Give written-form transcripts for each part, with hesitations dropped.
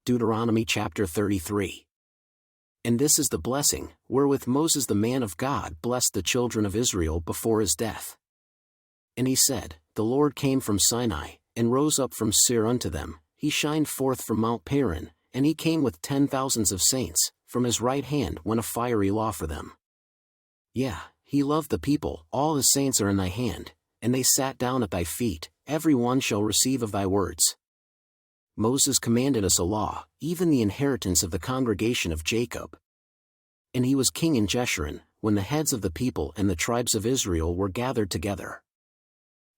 Deuteronomy chapter 33. And this is the blessing, wherewith Moses the man of God blessed the children of Israel before his death. And he said, The Lord came from Sinai, and rose up from Seir unto them, he shined forth from Mount Paran, and he came with 10,000s of saints, from his right hand went a fiery law for them. Yeah, he loved the people, all his saints are in thy hand, and they sat down at thy feet, every one shall receive of thy words. Moses commanded us a law, even the inheritance of the congregation of Jacob. And he was king in Jeshurun, when the heads of the people and the tribes of Israel were gathered together.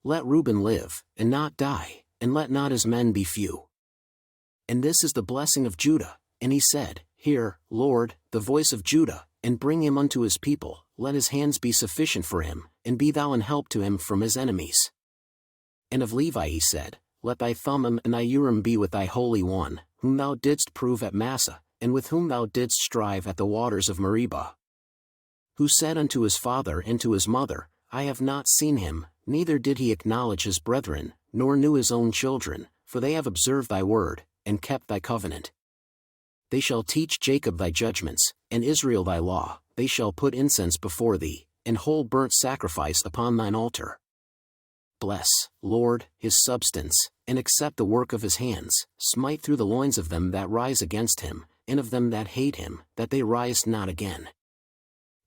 Let Reuben live, and not die, and let not his men be few. And this is the blessing of Judah, and he said, Hear, Lord, the voice of Judah, and bring him unto his people, let his hands be sufficient for him, and be thou an help to him from his enemies. And of Levi he said, Let thy Thummim and thy Urim be with thy Holy One, whom thou didst prove at Massah, and with whom thou didst strive at the waters of Meribah. Who said unto his father and to his mother, I have not seen him, neither did he acknowledge his brethren, nor knew his own children, for they have observed thy word, and kept thy covenant. They shall teach Jacob thy judgments, and Israel thy law, they shall put incense before thee, and whole burnt sacrifice upon thine altar. Bless, Lord, his substance, and accept the work of his hands, smite through the loins of them that rise against him, and of them that hate him, that they rise not again.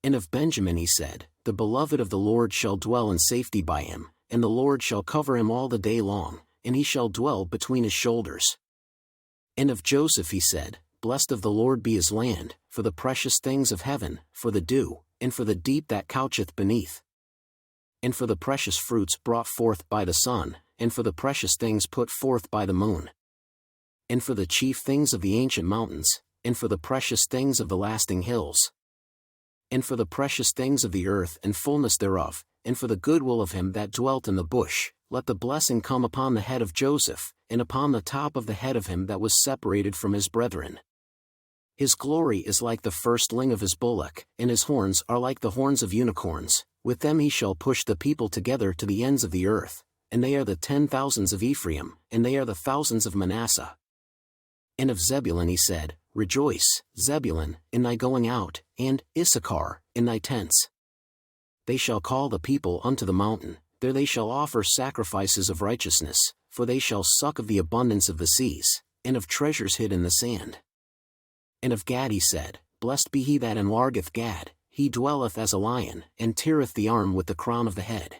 And of Benjamin he said, The beloved of the Lord shall dwell in safety by him, and the Lord shall cover him all the day long, and he shall dwell between his shoulders. And of Joseph he said, Blessed of the Lord be his land, for the precious things of heaven, for the dew, and for the deep that coucheth beneath. And for the precious fruits brought forth by the sun, and for the precious things put forth by the moon. And for the chief things of the ancient mountains, and for the precious things of the lasting hills. And for the precious things of the earth and fullness thereof, and for the goodwill of him that dwelt in the bush, let the blessing come upon the head of Joseph, and upon the top of the head of him that was separated from his brethren. His glory is like the firstling of his bullock, and his horns are like the horns of unicorns, with them he shall push the people together to the ends of the earth, and they are the 10,000s of Ephraim, and they are the thousands of Manasseh. And of Zebulun he said, Rejoice, Zebulun, in thy going out, and, Issachar, in thy tents. They shall call the people unto the mountain, there they shall offer sacrifices of righteousness, for they shall suck of the abundance of the seas, and of treasures hid in the sand. And of Gad he said, Blessed be he that enlargeth Gad, he dwelleth as a lion, and teareth the arm with the crown of the head.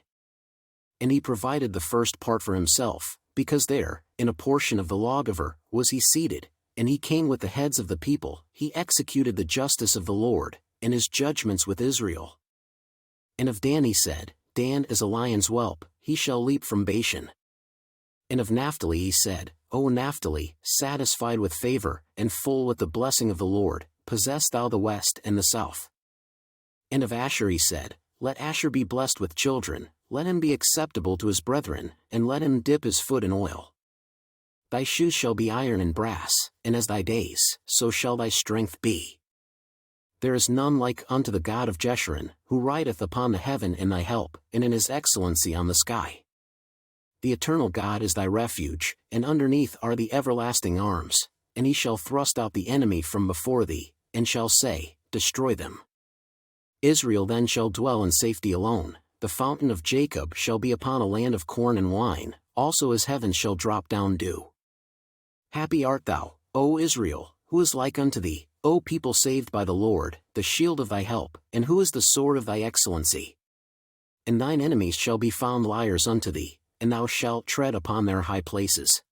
And he provided the first part for himself, because there, in a portion of the lawgiver, was he seated, and he came with the heads of the people, he executed the justice of the Lord, and his judgments with Israel. And of Dan he said, Dan is a lion's whelp, he shall leap from Bashan. And of Naphtali he said, O Naphtali, satisfied with favor, and full with the blessing of the Lord, possess thou the west and the south. And of Asher he said, Let Asher be blessed with children, let him be acceptable to his brethren, and let him dip his foot in oil. Thy shoes shall be iron and brass, and as thy days, so shall thy strength be. There is none like unto the God of Jeshurun, who rideth upon the heaven in thy help, and in his excellency on the sky. The eternal God is thy refuge, and underneath are the everlasting arms, and he shall thrust out the enemy from before thee, and shall say, Destroy them. Israel then shall dwell in safety alone, the fountain of Jacob shall be upon a land of corn and wine, also his heavens shall drop down dew. Happy art thou, O Israel, who is like unto thee, O people saved by the Lord, the shield of thy help, and who is the sword of thy excellency. And thine enemies shall be found liars unto thee, and thou shalt tread upon their high places.